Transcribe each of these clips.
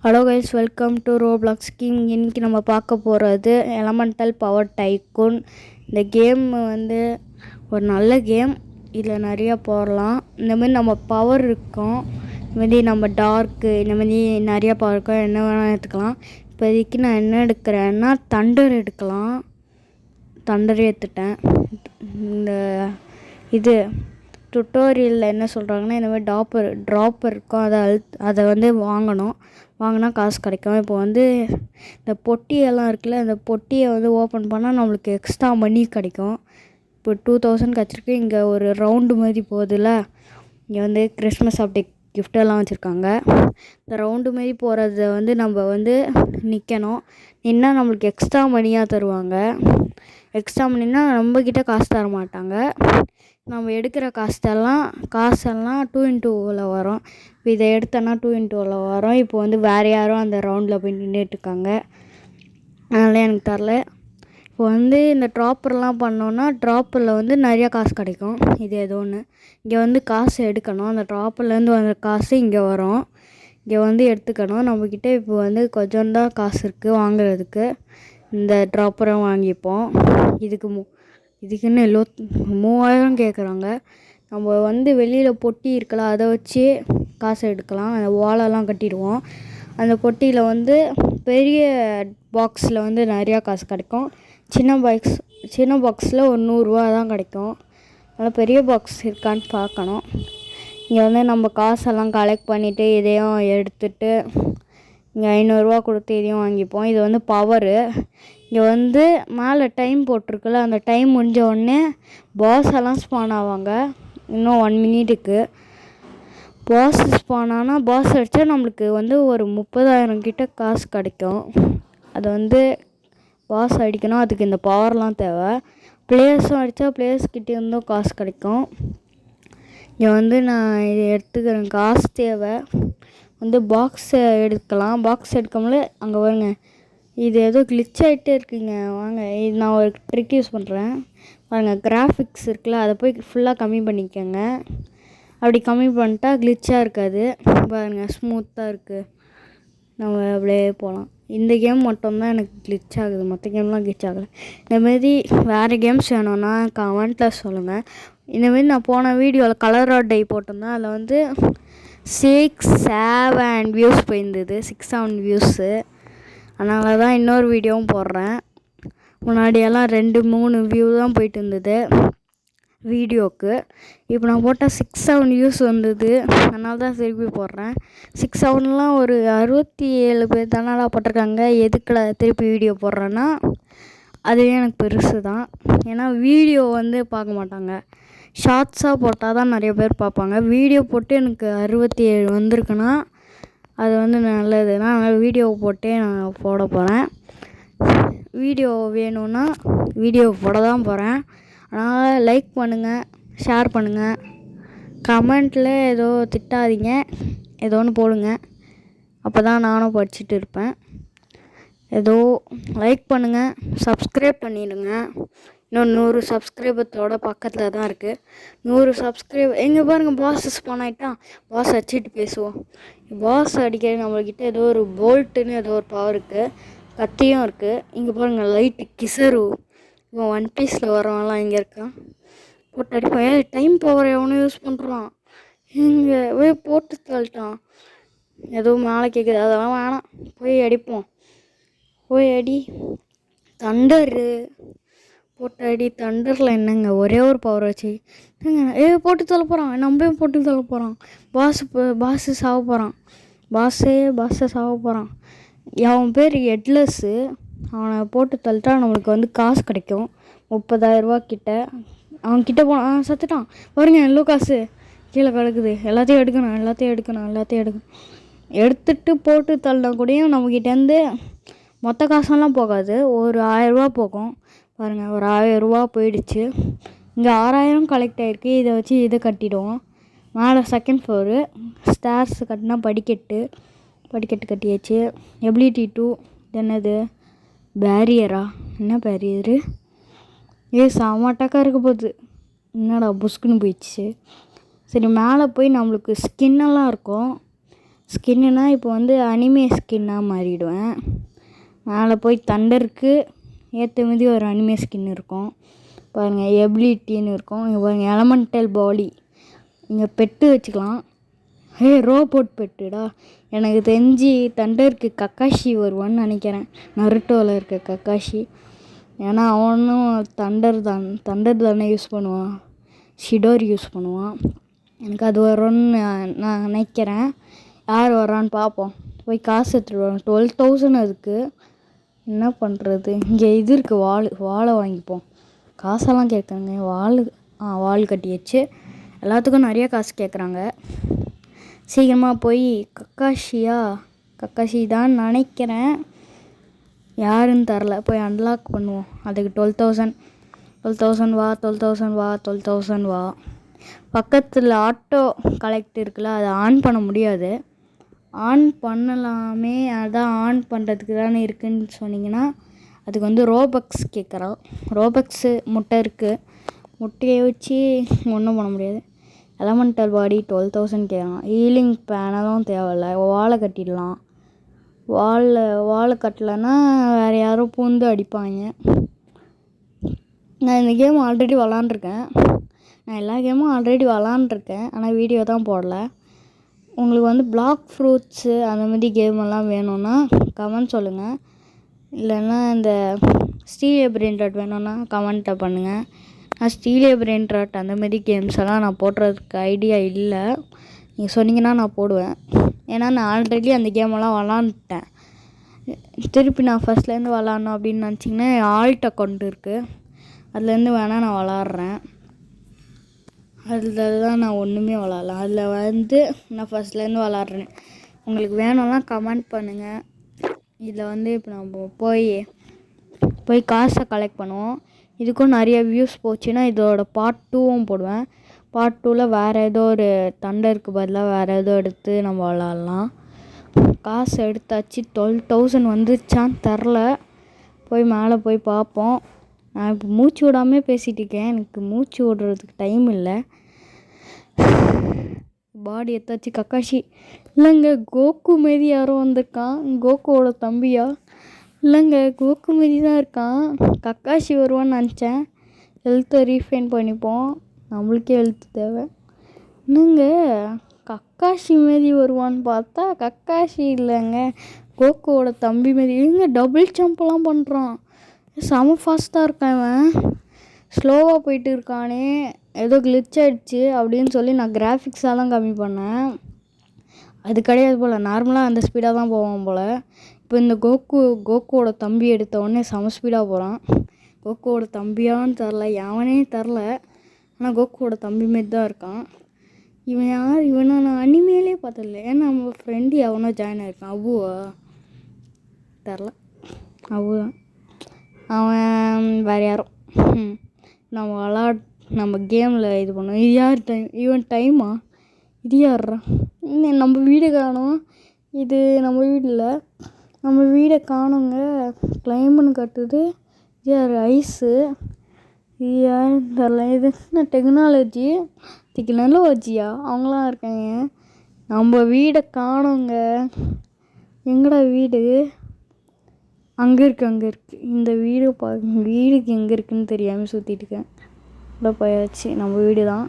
Hello guys, welcome to Roblox king. இன்றைக்கி நம்ம பார்க்க போகிறது எலமெண்டல் பவர் டைக்கூன். இந்த கேம் ஒரு நல்ல கேம். இதில் நிறையா போடலாம். இந்தமாரி நம்ம பவர் இருக்கும். இந்தமாரி நம்ம டார்க்கு இந்தமாரி நிறையா பவர் இருக்கும். என்ன வேணால் எடுத்துக்கலாம். இப்போதைக்கு நான் என்ன எடுக்கிறேன்னா தண்டர் எடுக்கலாம். தண்டர் எடுத்துட்டேன். இந்த இது டுட்டோரியலில் என்ன சொல்கிறாங்கன்னா, இந்த மாதிரி ட்ராப்பர் இருக்கும். அதை வாங்கினா காசு கிடைக்கும். இப்போ இந்த பொட்டியெல்லாம் இருக்குல்ல, இந்த பொட்டியை ஓப்பன் பண்ணால் நம்மளுக்கு எக்ஸ்ட்ரா மணி கிடைக்கும். இப்போ 2000 கிடச்சிருக்கு. இங்கே ஒரு ரவுண்டு மாதிரி போகுதுல்ல, இங்கே கிறிஸ்மஸ் அப்டேட் கிஃப்டெல்லாம் வச்சுருக்காங்க. இந்த ரவுண்டு மாரி போகிறத நம்ம நிற்கணும். நின்னா நம்மளுக்கு எக்ஸ்ட்ரா மணியாக தருவாங்க. எக்ஸ்ட்ரா மணினா நம்மக்கிட்ட காசு தர மாட்டாங்க. நம்ம எடுக்கிற காசெல்லாம் 2x2 வரும். இப்போ இதை எடுத்தோன்னா 2x2 வரும். இப்போ வேறு யாரும் அந்த ரவுண்டில் போய் நின்றுட்டுருக்காங்க. அதனால் எனக்கு தரல. இப்போ இந்த ட்ராப்பர்லாம் பண்ணோன்னா ட்ராப்பரில் நிறையா காசு கிடைக்கும். இது ஏதோ ஒன்று இங்கே காசு எடுக்கணும். அந்த ட்ராப்பர்லேருந்து வந்த காசு இங்கே வரும். இங்கே எடுத்துக்கணும். நம்மக்கிட்ட இப்போ கொஞ்சம் தான் காசு இருக்குது வாங்குறதுக்கு. இந்த ட்ராப்பரை வாங்கிப்போம். இதுக்குன்னு 3000 கேட்குறாங்க. நம்ம வெளியில் பொட்டி இருக்கலாம், அதை வச்சு காசு எடுக்கலாம். அந்த வாலெல்லாம் கட்டிடுவோம். அந்த பொட்டியில் பெரிய பாக்ஸில் நிறையா காசு கிடைக்கும். சின்ன பாக்ஸில் ஒரு 100 ரூபா தான் கிடைக்கும். அதனால் பெரிய பாக்ஸ் இருக்கான்னு பார்க்கணும். இங்கே நம்ம காசெல்லாம் கலெக்ட் பண்ணிவிட்டு இதையும் எடுத்துகிட்டு இங்கே 500 ரூபா கொடுத்து இதையும் வாங்கிப்போம். இது பவரு. இங்கே மேலே டைம் போட்டிருக்குல்ல, அந்த டைம் முடிஞ்ச உடனே பாஸ் எல்லாம் ஸ்பான் ஆவாங்க. இன்னும் 1 மினிட்டுக்கு பாஸ் ஸ்பான் ஆனால் பாஸ் அடித்தா நம்மளுக்கு ஒரு 30,000 கிட்ட காசு கிடைக்கும். அதை பாஸ் அடிக்கணும். அதுக்கு இந்த பவர்லாம் தேவை. பிளேயர்ஸும் அடித்தா பிளேயர்ஸ்கிட்டே இருந்தும் காசு கிடைக்கும். இங்கே நான் இதை எடுத்துக்கிறேன். காசு தேவை. பாக்ஸை எடுக்கலாம். பாக்ஸ் எடுக்காமலே அங்கே வருங்க, இது ஏதோ கிளிச் ஆகிட்டே இருக்குங்க. வாங்க, இது நான் ஒரு ட்ரிக் யூஸ் பண்ணுறேன். பாருங்கள், கிராஃபிக்ஸ் இருக்குல்ல, அதை போய் ஃபுல்லாக கம்மி பண்ணிக்கோங்க. அப்படி கம்மி பண்ணிட்டா கிளிச்சாக இருக்காது. பாருங்கள், ஸ்மூத்தாக இருக்குது. நம்ம அப்படியே போகலாம். இந்த கேம் மட்டும்தான் எனக்கு கிளிச் ஆகுது, மற்ற கேம்லாம் கிளிச் ஆகலை. இந்தமாரி வேறு கேம்ஸ் வேணும்னா கமெண்ட்டில் சொல்லுங்கள். இந்தமாரி நான் போன வீடியோவில் கலர் டை போட்டிருந்தேன். அதில் 6-7 வியூஸ் போயிருந்தது. 6-7 வியூஸு. அதனால தான் இன்னொரு வீடியோவும் போடுறேன். முன்னாடியெல்லாம் 2-3 வியூ தான் போயிட்டு இருந்தது வீடியோவுக்கு. இப்போ நான் போட்டால் 6-7 வியூஸ் வந்தது. அதனால தான் திருப்பி போடுறேன். 6-7லாம் ஒரு 67 பேர் தானடா போட்டிருக்காங்க. எதுக்குல திருப்பி வீடியோ போடுறேன்னா அதுவே எனக்கு பெருசு தான். ஏன்னா வீடியோ பார்க்க மாட்டாங்க. ஷார்ட்ஸாக போட்டால் தான் நிறைய பேர் பார்ப்பாங்க. வீடியோ போட்டு எனக்கு 67 வந்திருக்குன்னா அது நல்லது தான். அதனால் வீடியோ போட்டே நான் போட போகிறேன். வீடியோ வேணும்னா வீடியோ போட தான் போகிறேன். அதனால் லைக் பண்ணுங்கள், ஷேர் பண்ணுங்கள், கமெண்ட்டில் ஏதோ திட்டாதீங்க, ஏதோ ஒன்று போடுங்க. அப்போ தான் நானும் படிச்சுட்டு இருப்பேன். ஏதோ லைக் பண்ணுங்கள், சப்ஸ்கிரைப் பண்ணிடுங்க. இன்னும் 100 சப்ஸ்கிரைபத்தோட பக்கத்தில் தான் இருக்குது. 100 சப்ஸ்கிரைபர். எங்கே பாருங்கள், பாஸ் ஸ்பான் ஆகிட்டான். பாஸ் அடிச்சுட்டு பேசுவோம். பாஸ் அடிக்கிறது நம்மள்கிட்ட ஏதோ ஒரு போல்ட்டுன்னு ஏதோ ஒரு பவர் இருக்குது. கத்தியும் இருக்குது. இங்கே பாருங்கள், லைட்டு கிசரு. இவன் 1 பீஸில் வரவன்லாம் இங்கே இருக்கான். போட்டு அடிப்பேன். டைம் பவர் எவனும் யூஸ் பண்ணுறான். இங்கே போட்டு தள்ளிட்டான். எதுவும் மேலே கேட்குது. அதெல்லாம் வேணாம், போய் அடிப்போம். போய் அடி. தண்டரு போட்டு அடி. தண்டரில் என்னங்க, ஒரே ஒரு பவர் வச்சு போட்டு தள்ள போகிறான். நம்மளையும் போட்டு தள்ள போகிறான். பாஸு சாக போகிறான். பாஸை சாக போகிறான். அவன் பேர் ஹெட்லெஸ்ஸு. அவனை போட்டு தள்ளிட்டா நம்மளுக்கு காசு கிடைக்கும் 30,000 ரூபா கிட்ட. அவன்கிட்ட போனான், சத்துட்டான். பாருங்க, எல்லோ காசு கீழே கிடக்குது. எல்லாத்தையும் எடுக்கணும். எடுத்துட்டு போட்டு தள்ளினா கூடயும் நம்மக்கிட்டேருந்து மொத்த காசெல்லாம் போகாது. ஒரு 1000 ரூபா போகும். பாருங்கள், ஒரு 1000 ரூபா போயிடுச்சு. இங்கே 6000 கலெக்ட் ஆகிருக்கு. இதை வச்சு இதை கட்டிடுவோம். மேலே 2nd ஃப்ளோரு. ஸ்டார்ஸ் கட்டினா படிக்கட்டு கட்டியாச்சு. எபிலிட்டி 2. என்னது பேரியரா? என்ன பேரியரு? சாமாட்டாக்கா இருக்க போகுது. என்னடா புஸ்குன்னு போயிடுச்சு. சரி, மேலே போய் நம்மளுக்கு ஸ்கின்னெல்லாம் இருக்கும். ஸ்கின்னுனா இப்போ வந்து அனிமே ஸ்கின்னாக மாறிடுவேன். மேலே போய் தண்டருக்கு ஏற்ற மாதிரி ஒரு அனிமே ஸ்கின் இருக்கும் பாருங்கள். எபிலிட்டின்னு இருக்கும். இங்கே பாருங்கள் எலமெண்டல் பாடி. இங்கே பெட்டு வச்சுக்கலாம். ரோபோட் பெட்டுடா. எனக்கு தெரிஞ்சு தண்டருக்கு கக்காஷி வருவான்னு நினைக்கிறேன். நருட்டோவில் இருக்க கக்காஷி. ஏன்னா அவனும் தண்டர் தானே யூஸ் பண்ணுவான். ஷிடோரி யூஸ் பண்ணுவான். எனக்கு அது வரும்னு நான் நினைக்கிறேன். யார் வரான்னு பார்ப்போம். போய் காசு எடுத்துகிட்டு வரோம். 12,000 அதுக்கு என்ன பண்ணுறது. இங்கே இது இருக்குது, வாழை வாங்கிப்போம். காசெல்லாம் கேட்குறாங்க. வால் கட்டியாச்சு. எல்லாத்துக்கும் நிறைய காசு கேட்குறாங்க. சீக்கிரமாக போய் கக்காஷி தான் நினைக்கிறேன். யாருன்னு தரல. போய் அன்லாக் பண்ணுவோம். அதுக்கு 12,000 வா. 12,000 வா. பக்கத்தில் ஆட்டோ கலெக்ட் இருக்குல்ல, அதை ஆன் பண்ண முடியாது. ஆன் பண்ணலாமே. அதான் ஆன் பண்ணுறதுக்கு தானே இருக்குதுன்னு சொன்னிங்கன்னா அதுக்கு வந்து ரோபக்ஸ் கேட்குறோம். ரோபக்ஸு முட்டை இருக்குது. முட்டையை வச்சு ஒன்றும் பண்ண முடியாது. எலமெண்டல் பாடி 12,000 கேட்கலாம். ஹீலிங் பேனலும் தேவையில்லை. வாழை கட்டிடலாம். வாழை கட்டலைன்னா வேறு யாரும் பூந்து அடிப்பாங்க. நான் இந்த கேம் ஆல்ரெடி விளாண்டுருக்கேன். நான் எல்லா கேமும் ஆல்ரெடி விளாண்டுருக்கேன். ஆனால் வீடியோ தான் போடல. உங்களுக்கு வந்து பிளாக் ஃப்ரூட்ஸு அந்த மாதிரி கேமெல்லாம் வேணும்னா கமெண்ட் சொல்லுங்கள். இல்லைன்னா இந்த ஸ்டீலியோ பிரெயின் ராட் வேணும்னா கமெண்ட்டை பண்ணுங்கள். நான் ஸ்டீலியோ பிரெயின் ராட் அந்த மாதிரி கேம்ஸ் எல்லாம் நான் போடுறதுக்கு ஐடியா இல்லை. நீங்கள் சொன்னீங்கன்னா நான் போடுவேன். ஏன்னா நான் ஆல்ரெடி அந்த கேமெல்லாம் விளாண்டுட்டேன். திருப்பி நான் ஃபஸ்ட்லேருந்து விளாட்ணும் அப்படின்னு நினச்சிங்கன்னா ஆல்ட் அக்கௌண்ட் இருக்குது. அதுலேருந்து வேணால் நான் விளாட்றேன். அதில் தான் நான் ஒன்றுமே விளாட்லாம். அதில் வந்து நான் ஃபஸ்ட்லேருந்து விளாட்றேன். உங்களுக்கு வேணும்னா கமெண்ட் பண்ணுங்கள். இதில் வந்து இப்போ நம்ம போய் காசை கலெக்ட் பண்ணுவோம். இதுக்கும் நிறைய வியூஸ் போச்சுன்னா இதோட பார்ட் 2வும் போடுவேன். பார்ட் 2ல் வேறு ஏதோ ஒரு தண்டருக்கு பதிலாக வேறு ஏதோ எடுத்து நம்ம விளாட்லாம். காசு எடுத்தாச்சு. 12,000 வந்துச்சான்னு தெரில. போய் மேலே போய் பார்ப்போம். நான் இப்போ மூச்சு விடாமே பேசிகிட்டு இருக்கேன். எனக்கு மூச்சு விடுறதுக்கு டைம் இல்லை. பாடி எடுத்தாச்சு. கக்காஷி இல்லைங்க, கோகு மாரி யாரோ வந்திருக்கான். கோகுவோட தம்பியா? இல்லைங்க, கோகு மாரி தான் இருக்கான். கக்காஷி வருவான்னு நினச்சேன். ஹெல்த்தை ரீஃபைன் பண்ணிப்போம். நம்மளுக்கே ஹெல்த் தேவை. என்னங்க கக்காஷி மாரி வருவான்னு பார்த்தா கக்காஷி இல்லைங்க, கோகுவோட தம்பி மாரி. இவங்க டபுள் ஜம்ப்லாம் பண்ணுறான். செம ஃபாஸ்ட்டாக இருக்கான் இவன். ஸ்லோவாக போயிட்டு இருக்கானே, ஏதோ கிளிச் ஆகிடுச்சு அப்படின்னு சொல்லி நான் கிராஃபிக்ஸாலாம் கம்மி பண்ணேன். அது கிடையாது போல். நார்மலாக அந்த ஸ்பீடாக தான் போவான் போல். இப்போ இந்த கோகுவோட தம்பி எடுத்த உடனே செம ஸ்பீடாக போகிறான். கோகுவோட தம்பியான்னு தெரில, எவனே தெரில. ஆனால் கோகுவோட தம்பி மாரி தான் இருக்கான். இவன் யார்? இவனை நான் அனிமேலே பார்த்ததில்ல. ஏன்னா நம்ம ஃப்ரெண்டு எவனோ ஜாயின் ஆகிருக்கான். அவ்வா தெரில, அவ்வளோதான் அவன். வேறு யாரும் நம்ம கேமில் இது பண்ணுவோம். இது யார் டைம்? இவன் டைமா? இது யார்றா? இன்னும் நம்ம வீடு காணோம். இது நம்ம வீடு இல்லை. நம்ம வீடை காணோங்க. கிளைம்புன்னு கட்டுது. இது யார்? ஐஸு. இது யாருன்னு தெரில. இது என்ன டெக்னாலஜியா? அவங்களாம் இருக்காங்க. நம்ம வீடை காணோங்க. எங்கடா வீடு? அங்கே இருக்குது. இந்த வீடு வீடுக்கு எங்கே இருக்குதுன்னு தெரியாமல் சுற்றிட்டு இருக்கேன். உள்ள போயாச்சு. நம்ம வீடு தான்.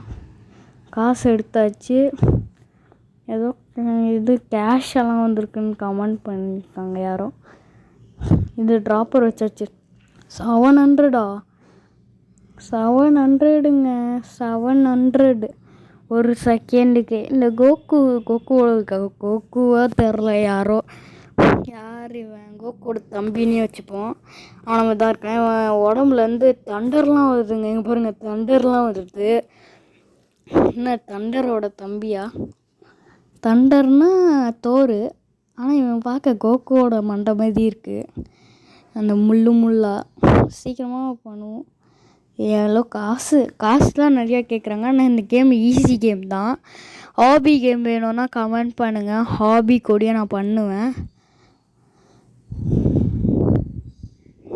காசு எடுத்தாச்சு. ஏதோ இது கேஷ் எல்லாம் வந்திருக்குன்னு கமெண்ட் பண்ணியிருக்காங்க யாரோ. இது ட்ராப்பர் வச்சாச்சு. 700 700ங்க. 700 ஒரு செகண்டுக்கு. இந்த கோகுவா தெரில யாரோ. யார் இவன்? கோகுவோட தம்பினே வச்சுப்போம். அவனை தான் இருக்கேன். இவன் உடம்புலேருந்து தண்டர்லாம் வருதுங்க. இங்கே பாருங்கள், தண்டர்லாம் வருது. என்ன தண்டரோட தம்பியா? தண்டர்னா தோறு. ஆனால் இவன் பார்க்க கோகுவோட மண்டை மாதிரி இருக்குது. அந்த முள்ளா. சீக்கிரமாக பண்ணுவோம். எவ்வளோ காசுலாம் நிறையா கேட்குறாங்க. ஆனால் இந்த கேம் ஈஸி கேம் தான். ஹாபி கேம் வேணும்னா கமெண்ட் பண்ணுங்கள். ஹாபி கூடயே நான் பண்ணுவேன்.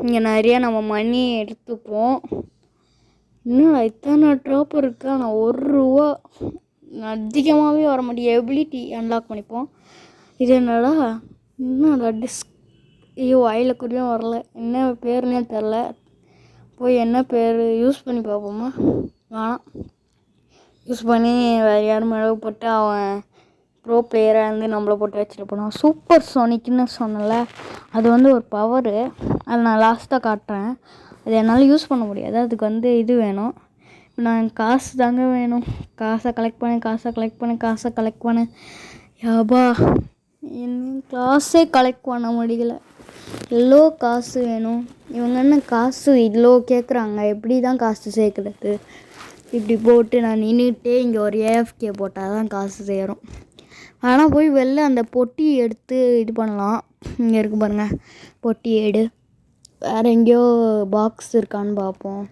இங்கே நிறையா நம்ம மணி எடுத்துப்போம். இன்னும் இத்தனை ட்ராப் இருக்குது. ஆனால் 1 ரூபா அதிகமாகவே வர மாட்டேங்குது. எபிலிட்டி அன்லாக் பண்ணிப்போம். இது என்னடா ஐயோ வாயில் குறியும் வரல, என்ன பேருன்னே தெரில. போய் என்ன பேர் யூஸ் பண்ணி பார்ப்போமா? வேணாம், யூஸ் பண்ணி வேறு யாரும் மிளகு போட்டு அவன் ப்ரோ பிளேயராக இருந்து நம்மளை போட்டு வச்சுட்டு போனான். சூப்பர் சோனிக்னு சொன்னல, அது ஒரு பவரு. அதை நான் லாஸ்ட்டாக காட்டுறேன். அது என்னால் யூஸ் பண்ண முடியாது, அதுக்கு இது வேணும். நான் காசு தாங்க வேணும். காசை கலெக்ட் பண்ண யாபா என்ன காசே கலெக்ட் பண்ண முடியல. எவ்வளோ காசு வேணும். இவங்க என்ன காசு இவ்வளோ கேட்குறாங்க, எப்படி தான் காசு சேர்க்குறது? இப்படி போட்டு நான் நின்றுட்டே இங்கே ஒரு ஏஎஃப்கே போட்டால் தான் காசு சேரும். ஆனால் போய் வெளில அந்த பொட்டி எடுத்து இது பண்ணலாம். இங்கே இருக்கு பாருங்கள், பொட்டி எடு. வேறு எங்கேயோ பாக்ஸ் இருக்கான்னு பார்ப்போம்.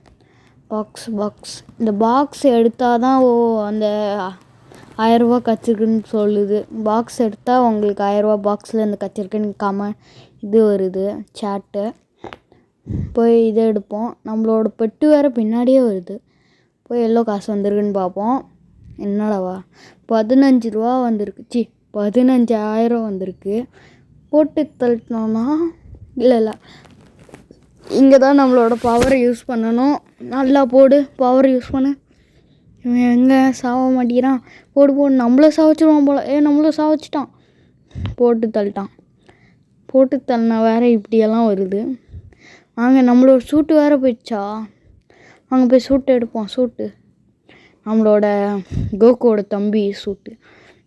பாக்ஸ் இந்த பாக்ஸ் எடுத்தால் தான் அந்த 1000 ரூபா கிடச்சிருக்குன்னு சொல்லுது. பாக்ஸ் எடுத்தால் உங்களுக்கு 1000 ரூபா பாக்ஸில் இந்த கிடச்சிருக்குன்னு இது வருது சேட்டு. போய் இதை எடுப்போம். நம்மளோட பெட்டு வேறு பின்னாடியே வருது. போய் எவ்வளோ காசு வந்திருக்குன்னு பார்ப்போம். என்னடாவா 15 ரூபா வந்திருக்கு, 15,000 வந்திருக்கு. போட்டு தள்ளிட்டோன்னா இல்லை இங்கே தான் நம்மளோட பவரை யூஸ் பண்ணணும். நல்லா போடு, பவர் யூஸ் பண்ணு. இவன் எங்கே சாவ மாட்டேங்கிறான்? போடு நம்மளும் சாவச்சிடுவான் போல். நம்மளும் சாவச்சிட்டான். போட்டு தள்ளினா வேறு இப்படியெல்லாம் வருது. வாங்க, நம்மளோட சூட்டு வேறு போயிடுச்சா? வாங்க போய் சூட்டு எடுப்போம். சூட்டு நம்மளோட கோகுவோட தம்பி சூட்டு.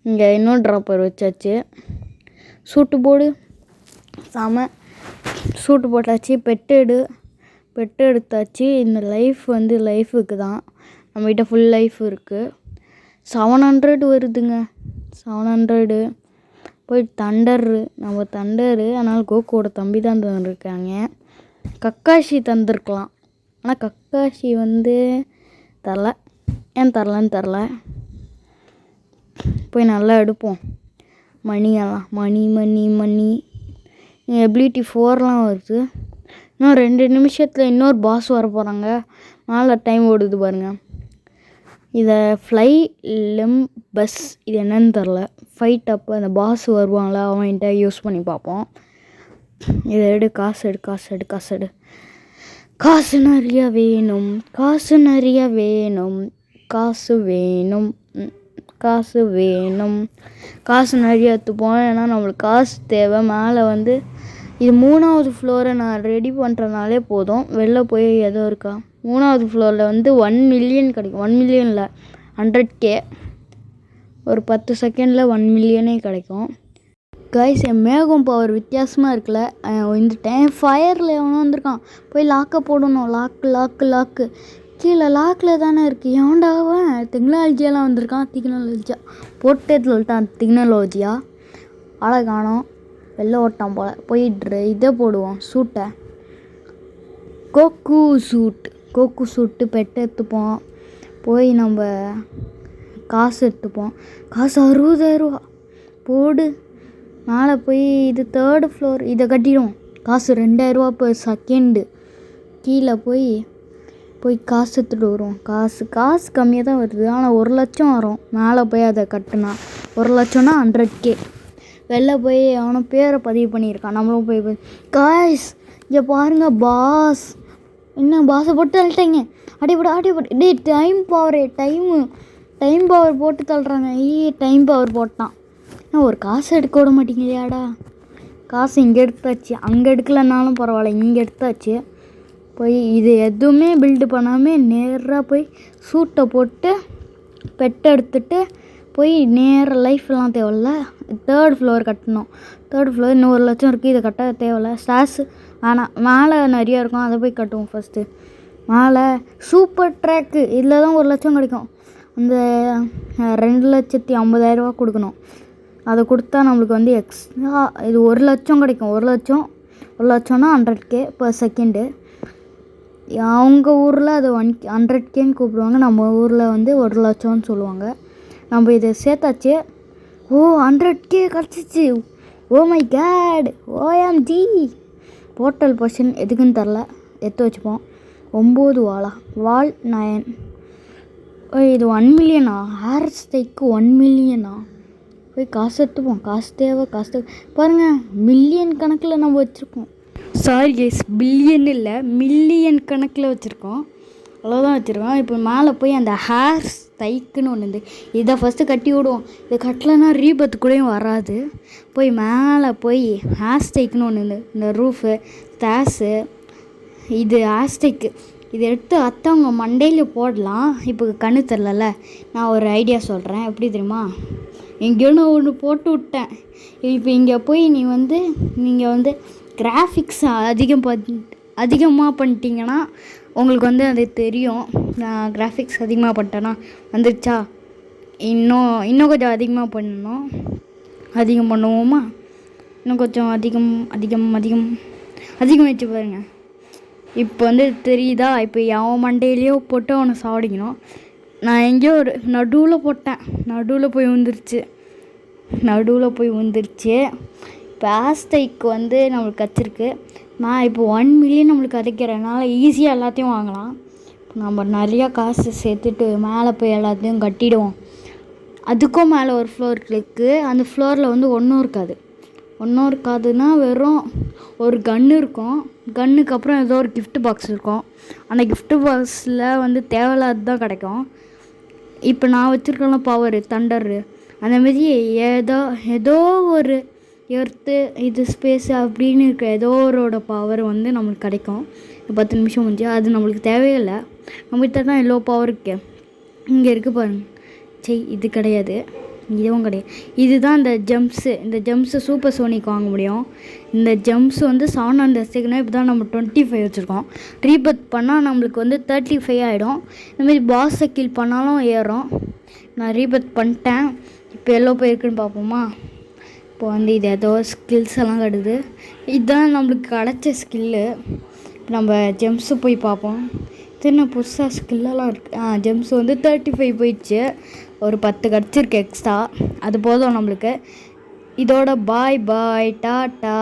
இங்கே இன்னொரு ட்ராப்பர் வச்சாச்சு. சூட்டு போடு. சாம சூட்டு போட்டாச்சு. பெட்டு எடுத்தாச்சு. இந்த லைஃபுக்கு தான் நம்மகிட்ட ஃபுல் லைஃப் இருக்குது. 700 வருதுங்க. 700 போய் நம்ம தண்டரு. அதனால் கோகுவோட தம்பி தான் தந்துருக்காங்க. கக்காஷி தந்திருக்கலாம், ஆனால் கக்காஷி தரல. ஏன் தரலன்னு தெரில. போய் நல்லா எடுப்போம். மணியெல்லாம் மணி எபிலிட்டி 4லாம் வருது. இன்னும் 2 நிமிஷத்தில் இன்னொரு பாஸ் வர போகிறாங்க. மேலே டைம் ஓடுது பாருங்கள். இதை ஃப்ளை பஸ் இது என்னன்னு தெரில. ஃபைட் அப்போ அந்த பாஸ் வருவாங்களா, அவன்கிட்ட யூஸ் பண்ணி பார்ப்போம். இதை எடு. காசு எடு. காசு நிறைய வேணும். காசு நிறைய எடுத்துப்போம். ஏன்னா நம்மளுக்கு காசு தேவை. மேலே இது 3வது ஃப்ளோரை நான் ரெடி பண்ணுறதுனாலே போதும். வெளில போய் எதோ இருக்கா. 3வது ஃப்ளோரில் 1 மில்லியன் கிடைக்கும். 1 மில்லியன் இல்லை, 100K. ஒரு 10 செகண்டில் 1 மில்லியனே கிடைக்கும். கைஸ், என் மேகம் பவர் வித்தியாசமாக இருக்குல்ல. வந்துட்டேன். ஃபயரில் எவனோ வந்திருக்கான். போய் லாக்கை போடணும். லாக்கு கீழே லாக்கில் தானே இருக்குது. ஏன்டாவன் டெக்னாலஜியெல்லாம் வந்திருக்கான். போட்டே சொல்லிட்டான். டெக்னாலஜியா காணோம். வெளில ஓட்டான் போல். போயிட்டு இதை போடுவோம், சூட்டை. கோகு சூட்டு பெட்டை எடுத்துப்போம். போய் நம்ம காசு எடுத்துப்போம். காசு 60,000 ரூபா போடு. மேலே போய் இது 3rd ஃப்ளோர். இதை கட்டிடுவோம். காசு 2,000 ரூபா per செகண்டு. கீழே போய் காசு எடுத்துகிட்டு வருவோம். காசு கம்மியாக தான் வருது, ஆனால் 1 லட்சம் வரும். மேலே போய் அதை கட்டினா 1 லட்சம்னா 100K. வெளில போய் அவனும் பேரை பதிவு பண்ணியிருக்கான். நம்மளும் போய் காய்ஸ் இங்கே பாருங்கள், பாஸ். என்ன பாஸை போட்டு தள்ளிட்டேங்க. அடிப்படு. டே டைம் பவர் போட்டு தள்ளுறாங்க. டைம் பவர் போட்டான். ஒரு காசு எடுக்க விட மாட்டேங்கிறியாடா. காசு இங்கே எடுத்தாச்சு. அங்கே எடுக்கலைன்னாலும் பரவாயில்ல, இங்கே எடுத்தாச்சு. போய் இது எதுவுமே பில்டு பண்ணாமல் நேராக போய் சூட்டை போட்டு பெட்டை எடுத்துகிட்டு போய் நேராக லைஃப்லாம் தேவையில்ல. 3rd ஃப்ளோர் கட்டணும். 3rd ஃப்ளோர் இன்னும் 1 லட்சம் இருக்குது. இதை கட்ட தேவையில்ல. ஸ்டார்ஸு வேணாம். மேலே நிறையா இருக்கும், அதை போய் கட்டுவோம் ஃபஸ்ட்டு. மேலே சூப்பர் ட்ராக்கு, இதில் தான் 1 லட்சம் கிடைக்கும். அந்த 2,50,000 ரூபா கொடுக்கணும். அதை கொடுத்தா நம்மளுக்கு எக்ஸ்ட்ரா இது 1 லட்சம் கிடைக்கும். 1 லட்சம்னா 100K per செகண்டு. அவங்க ஊரில் அதை 100Kன்னு கூப்பிடுவாங்க. நம்ம ஊரில் 1 லட்சம்னு சொல்லுவாங்க. நம்ம இதை சேர்த்தாச்சு. 100K கிடச்சிச்சு. Oh my god, OMG. Portal person எதுக்குன்னு தெரில, எடுத்து வச்சுப்போம். 9 வால் 9. இது 1 மில்லியனா? Hair ஸ்டைக்கு 1 millionaire? போய் காசு எடுத்துப்போம். காசு தேவை பாருங்கள், மில்லியன் கணக்கில் நம்ம வச்சுருக்கோம். சாரி கேஸ், பில்லியன் இல்லை, மில்லியன் கணக்கில் வச்சுருக்கோம். அவ்வளோதான் வச்சுருக்கோம். இப்போ மேலே போய் அந்த ஹேர் ஸ்டைக்குன்னு ஒன்று இருந்து இதை ஃபஸ்ட்டு கட்டி விடுவோம். இதை கட்டலைன்னா ரீபத்து கூடயும் வராது. போய் மேலே போய் ஹேர் ஸ்டைக்குன்னு ஒன்று இருந்து இந்த ரூஃபு ஸ்டாஸு இது ஹேர் ஸ்டைக்கு இதை எடுத்து அத்தவங்க மண்டையில் போடலாம். இப்போ கண்ணு தெரிலல, நான் ஒரு ஐடியா சொல்கிறேன். எப்படி தெரியுமா, எங்கேயோ நான் ஒன்று போட்டு விட்டேன். இப்போ இங்கே போய் நீங்கள் வந்து கிராஃபிக்ஸ் அதிகமாக பண்ணிட்டீங்கன்னா உங்களுக்கு வந்து அது தெரியும். நான் கிராஃபிக்ஸ் அதிகமாக பண்ணிட்டேன்னா வந்துடுச்சா, இன்னும் கொஞ்சம் அதிகமாக பண்ணணும். அதிகம் பண்ணுவோமா, இன்னும் கொஞ்சம் அதிகம் வச்சு பாருங்க. இப்போ வந்து தெரியுதா, இப்போ எவன் மண்டையிலையோ போட்டு அவனை சாவடிக்கணும். நான் எங்கேயோ ஒரு நடுவில் போட்டேன், நடுவில் போய் வந்துருச்சு. இப்போ ஆஸ்டைக்கு வந்து நம்மளுக்கு கச்சிருக்கு. நான் இப்போ 1 மில்லியன் நம்மளுக்கு கிடைக்கிறனால ஈஸியாக எல்லாத்தையும் வாங்கலாம். நம்ம நிறையா காசு சேர்த்துட்டு மேலே போய் எல்லாத்தையும் கட்டிடுவோம். அதுக்கும் மேலே ஒரு ஃப்ளோர் இருக்குது. அந்த ஃப்ளோரில் வந்து ஒன்றும் இருக்காதுன்னா வெறும் ஒரு கன்று இருக்கும். கன்னுக்கு அப்புறம் ஏதோ ஒரு கிஃப்ட் பாக்ஸ் இருக்கும். அந்த கிஃப்ட் பாக்ஸில் வந்து தேவையில்லாது தான் கிடைக்கும். இப்போ நான் வச்சுருக்கலாம் பவர் தண்டரு, அந்தமாரி ஏதோ ஒரு எர்த்து இது ஸ்பேஸ் அப்படின்னு இருக்க ஏதோ ஒரு பவர் வந்து நம்மளுக்கு கிடைக்கும். 10 நிமிஷம் முடிஞ்சு அது நம்மளுக்கு தேவையில்லை. நம்மகிட்ட தான் எவ்வளோ பவர் இருக்கு. இங்கே இருக்குது பாருங்க. இது கிடையாது, இதுவும் கிடையாது. இதுதான் இந்த ஜம்ப்ஸு சூப்பர் சோனிக் வாங்க முடியும். இந்த ஜம்ப்ஸ் வந்து 700 செகண்ட். இப்போ தான் நம்ம 25 வச்சுருக்கோம். ரீபத் பண்ணால் நம்மளுக்கு வந்து 35 ஆகிடும். இந்தமாரி பாஸை கில் பண்ணாலும் ஏறும். நான் ரீபத் பண்ணிட்டேன். இப்போ எவ்வளோ போயிருக்குன்னு பார்ப்போமா. இப்போ வந்து இது ஏதோ ஸ்கில்ஸ் எல்லாம் கடுது. இதுதான் நம்மளுக்கு கிடச்ச ஸ்கில்லு. நம்ம ஜெம்ஸு போய் பார்ப்போம். என்ன புதுசாக ஸ்கில்லெல்லாம் இருக்குது. ஜெம்ஸ் வந்து 35 போயிடுச்சு. ஒரு 10 கிடச்சிருக்கு எக்ஸ்ட்ரா. அது போதும் நம்மளுக்கு. இதோட பாய் டாட்டா.